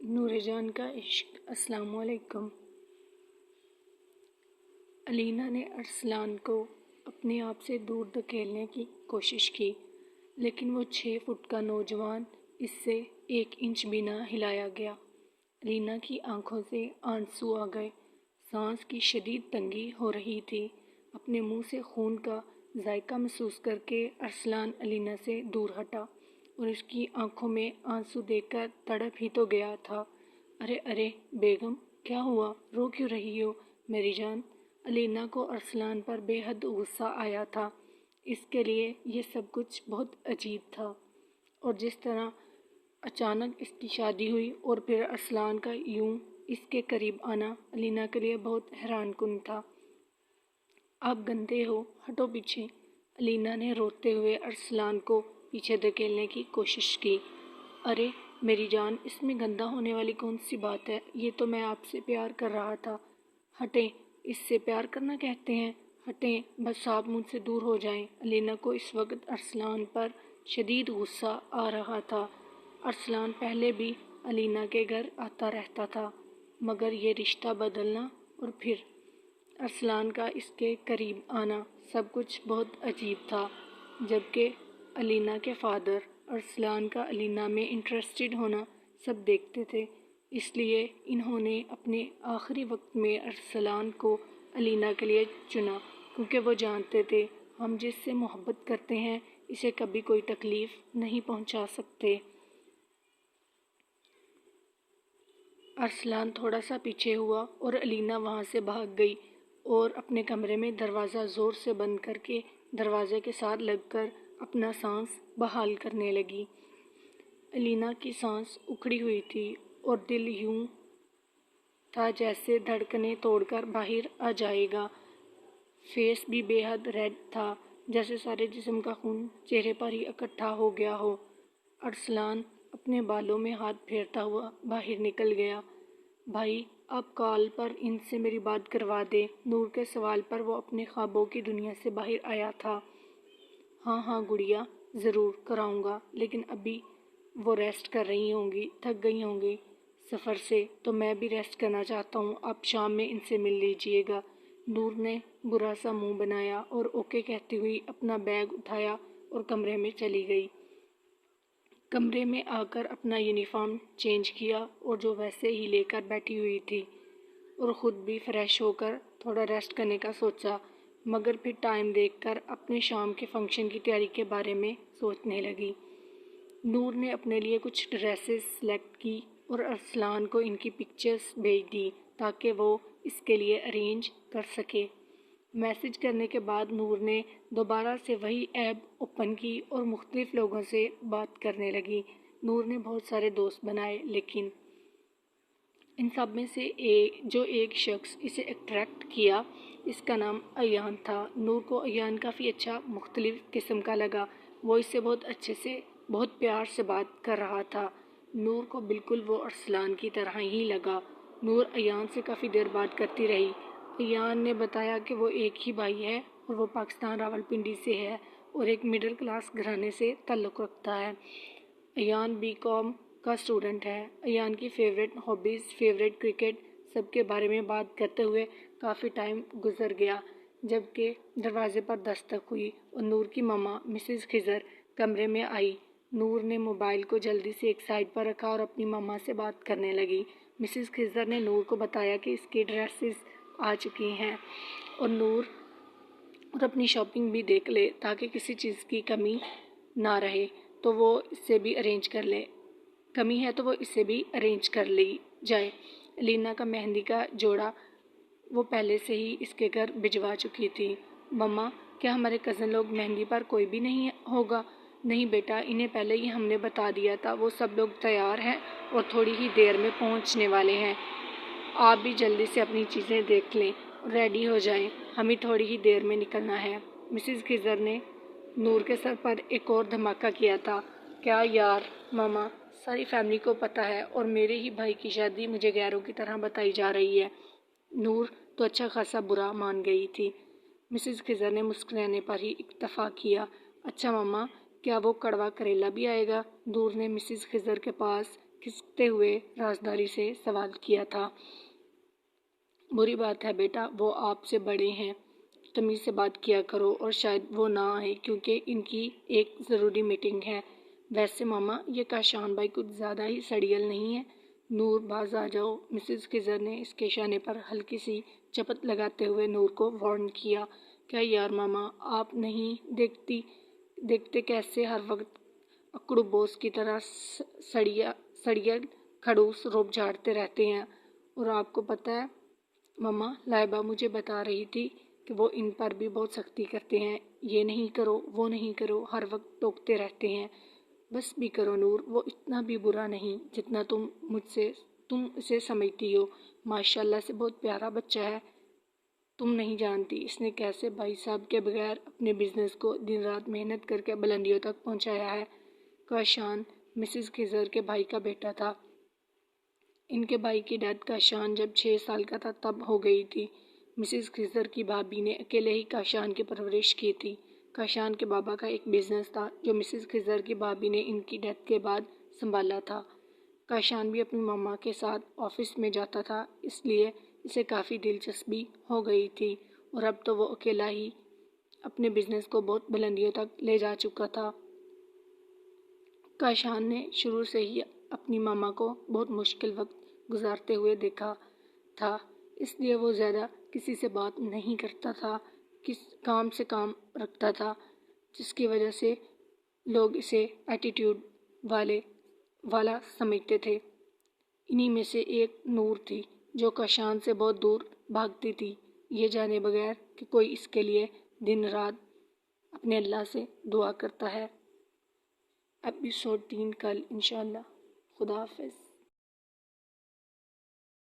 نور جان کا عشق۔ السلام علیکم۔ علینا نے ارسلان کو اپنے آپ سے دور دھکیلنے کی کوشش کی، لیکن وہ 6 فٹ کا نوجوان اس سے 1 انچ بھی نہ ہلایا گیا۔ علینا کی آنکھوں سے آنسو آ گئے، سانس کی شدید تنگی ہو رہی تھی۔ اپنے منہ سے خون کا ذائقہ محسوس کر کے ارسلان علینا سے دور ہٹا اور اس کی آنکھوں میں آنسو دیکھ کر تڑپ ہی تو گیا تھا۔ ارے ارے بیگم، کیا ہوا؟ رو کیوں رہی ہو میری جان؟ علینا کو ارسلان پر بے حد غصہ آیا تھا۔ اس کے لیے یہ سب کچھ بہت عجیب تھا، اور جس طرح اچانک اس کی شادی ہوئی اور پھر ارسلان کا یوں اس کے قریب آنا علینا کے لیے بہت حیران کن تھا۔ آپ گندے ہو، ہٹو پیچھے۔ علینا نے روتے ہوئے ارسلان کو پیچھے دھکیلنے کی کوشش کی۔ ارے میری جان، اس میں گندا ہونے والی کون سی بات ہے؟ یہ تو میں آپ سے پیار کر رہا تھا۔ ہٹیں، اس سے پیار کرنا کہتے ہیں؟ ہٹیں، بس آپ مجھ سے دور ہو جائیں۔ علینا کو اس وقت ارسلان پر شدید غصہ آ رہا تھا۔ ارسلان پہلے بھی علینا کے گھر آتا رہتا تھا، مگر یہ رشتہ بدلنا اور پھر ارسلان کا اس کے قریب آنا سب کچھ بہت عجیب تھا۔ جبکہ علینا کے فادر ارسلان کا علینا میں انٹرسٹڈ ہونا سب دیکھتے تھے، اس لیے انہوں نے اپنے آخری وقت میں ارسلان کو علینا کے لیے چنا، کیونکہ وہ جانتے تھے ہم جس سے محبت کرتے ہیں اسے کبھی کوئی تکلیف نہیں پہنچا سکتے۔ ارسلان تھوڑا سا پیچھے ہوا اور علینا وہاں سے بھاگ گئی اور اپنے کمرے میں دروازہ زور سے بند کر کے دروازے کے ساتھ لگ کر اپنا سانس بحال کرنے لگی۔ علینا کی سانس اکھڑی ہوئی تھی اور دل یوں تھا جیسے دھڑکنیں توڑ کر باہر آ جائے گا۔ فیس بھی بے حد ریڈ تھا، جیسے سارے جسم کا خون چہرے پر ہی اکٹھا ہو گیا ہو۔ ارسلان اپنے بالوں میں ہاتھ پھیرتا ہوا باہر نکل گیا۔ بھائی، آپ کال پر ان سے میری بات کروا دیں۔ نور کے سوال پر وہ اپنے خوابوں کی دنیا سے باہر آیا تھا۔ ہاں ہاں گڑیا، ضرور کراؤں گا، لیکن ابھی وہ ریسٹ کر رہی ہوں گی، تھک گئی ہوں گی سفر سے، تو میں بھی ریسٹ کرنا چاہتا ہوں۔ آپ شام میں ان سے مل لیجئے گا۔ نور نے برا سا منہ بنایا اور اوکے کہتی ہوئی اپنا بیگ اٹھایا اور کمرے میں چلی گئی۔ کمرے میں آ کر اپنا یونیفارم چینج کیا اور جو ویسے ہی لے کر بیٹھی ہوئی تھی، اور خود بھی فریش ہو کر تھوڑا ریسٹ کرنے کا سوچا، مگر پھر ٹائم دیکھ کر اپنے شام کے فنکشن کی تیاری کے بارے میں سوچنے لگی۔ نور نے اپنے لیے کچھ ڈریسز سلیکٹ کی اور ارسلان کو ان کی پکچرز بھیج دی تاکہ وہ اس کے لیے ارینج کر سکے۔ میسج کرنے کے بعد نور نے دوبارہ سے وہی ایپ اوپن کی اور مختلف لوگوں سے بات کرنے لگی۔ نور نے بہت سارے دوست بنائے، لیکن ان سب میں سے جو ایک شخص اسے اٹریکٹ کیا، اس کا نام ایان تھا۔ نور کو ایان کافی اچھا مختلف قسم کا لگا۔ وہ اس سے بہت اچھے سے، بہت پیار سے بات کر رہا تھا۔ نور کو بالکل وہ ارسلان کی طرح ہی لگا۔ نور ایان سے کافی دیر بات کرتی رہی۔ ایان نے بتایا کہ وہ ایک ہی بھائی ہے اور وہ پاکستان راولپنڈی سے ہے اور ایک مڈل کلاس گھرانے سے تعلق رکھتا ہے۔ ایان BCom کا اسٹوڈنٹ ہے۔ ایان کی فیوریٹ ہابیز، فیوریٹ کرکٹ، سب کے بارے میں بات کرتے ہوئے کافی ٹائم گزر گیا، جبکہ دروازے پر دستک ہوئی اور نور کی ماما مسز خضر کمرے میں آئی۔ نور نے موبائل کو جلدی سے ایک سائڈ پر رکھا اور اپنی ماما سے بات کرنے لگی۔ مسز خضر نے نور کو بتایا کہ اس کی ڈریسز آ چکی ہیں اور نور اور اپنی شاپنگ بھی دیکھ لے تاکہ کسی چیز کی کمی نہ رہے تو وہ اسے بھی ارینج کر لے، کمی ہے تو وہ اسے بھی ارینج کر لی جائے۔ علینا کا مہندی کا جوڑا وہ پہلے سے ہی اس کے گھر بھجوا چکی تھی۔ مما، کیا ہمارے کزن لوگ مہندی پر کوئی بھی نہیں ہوگا؟ نہیں بیٹا، انہیں پہلے ہی ہم نے بتا دیا تھا، وہ سب لوگ تیار ہیں اور تھوڑی ہی دیر میں پہنچنے والے ہیں۔ آپ بھی جلدی سے اپنی چیزیں دیکھ لیں اور ریڈی ہو جائیں، ہمیں تھوڑی ہی دیر میں نکلنا ہے۔ مسز خضر نے نور کے سر پر ایک اور دھماکہ کیا تھا۔ کیا یار ماما، ساری فیملی کو پتہ ہے اور میرے ہی بھائی کی شادی مجھے غیروں کی طرح بتائی جا رہی ہے۔ نور تو اچھا خاصا برا مان گئی تھی۔ مسز خضر نے مسکرانے پر ہی اکتفا کیا۔ اچھا ماما، کیا وہ کڑوا کریلا بھی آئے گا؟ نور نے مسز خضر کے پاس کھسکتے ہوئے رازداری سے سوال کیا تھا۔ بری بات ہے بیٹا، وہ آپ سے بڑے ہیں، تمیز سے بات کیا کرو، اور شاید وہ نہ آئے کیونکہ ان کی ایک ضروری میٹنگ ہے۔ ویسے ماما، یہ کاشان بھائی کچھ زیادہ ہی سڑیل نہیں ہے؟ نور، باز آ جاؤ، مسز خضر نے اس کے اشارے پر ہلکی سی چپت لگاتے ہوئے نور کو وارن کیا۔ کیا یار ماما، آپ نہیں دیکھتے کیسے ہر وقت اکڑو بوس کی طرح سڑیل کھڑوس روب جھاڑتے رہتے ہیں؟ اور آپ کو پتہ ہے ماما، لائبہ مجھے بتا رہی تھی کہ وہ ان پر بھی بہت سختی کرتے ہیں، یہ نہیں کرو، وہ نہیں کرو، ہر وقت ٹوکتے رہتے ہیں۔ بس بھی کرو نور، وہ اتنا بھی برا نہیں جتنا تم اسے سمجھتی ہو۔ ماشاءاللہ سے بہت پیارا بچہ ہے۔ تم نہیں جانتی اس نے کیسے بھائی صاحب کے بغیر اپنے بزنس کو دن رات محنت کر کے بلندیوں تک پہنچایا ہے۔ کاشان مسز خضر کے بھائی کا بیٹا تھا۔ ان کے بھائی کی ڈیتھ کاشان جب 6 سال کا تھا تب ہو گئی تھی۔ مسز خضر کی بھابھی نے اکیلے ہی کاشان کی پرورش کی تھی۔ کاشان کے بابا کا ایک بزنس تھا جو مسز خضر کی بھابھی نے ان کی ڈیتھ کے بعد سنبھالا تھا۔ کاشان بھی اپنی ماما کے ساتھ آفس میں جاتا تھا، اس لیے اسے کافی دلچسپی ہو گئی تھی، اور اب تو وہ اکیلا ہی اپنے بزنس کو بہت بلندیوں تک لے جا چکا تھا۔ کاشان نے شروع سے ہی اپنی ماما کو بہت مشکل وقت گزارتے ہوئے دیکھا تھا، اس لیے وہ زیادہ کسی سے بات نہیں کرتا تھا، کام سے کام رکھتا تھا، جس کی وجہ سے لوگ اسے ایٹیٹیوڈ والا سمجھتے تھے۔ انہی میں سے ایک نور تھی جو کاشان سے بہت دور بھاگتی تھی، یہ جانے بغیر کہ کوئی اس کے لیے دن رات اپنے اللہ سے دعا کرتا ہے۔ ایپیسوڈ 3 کل انشاءاللہ۔ خدا حافظ۔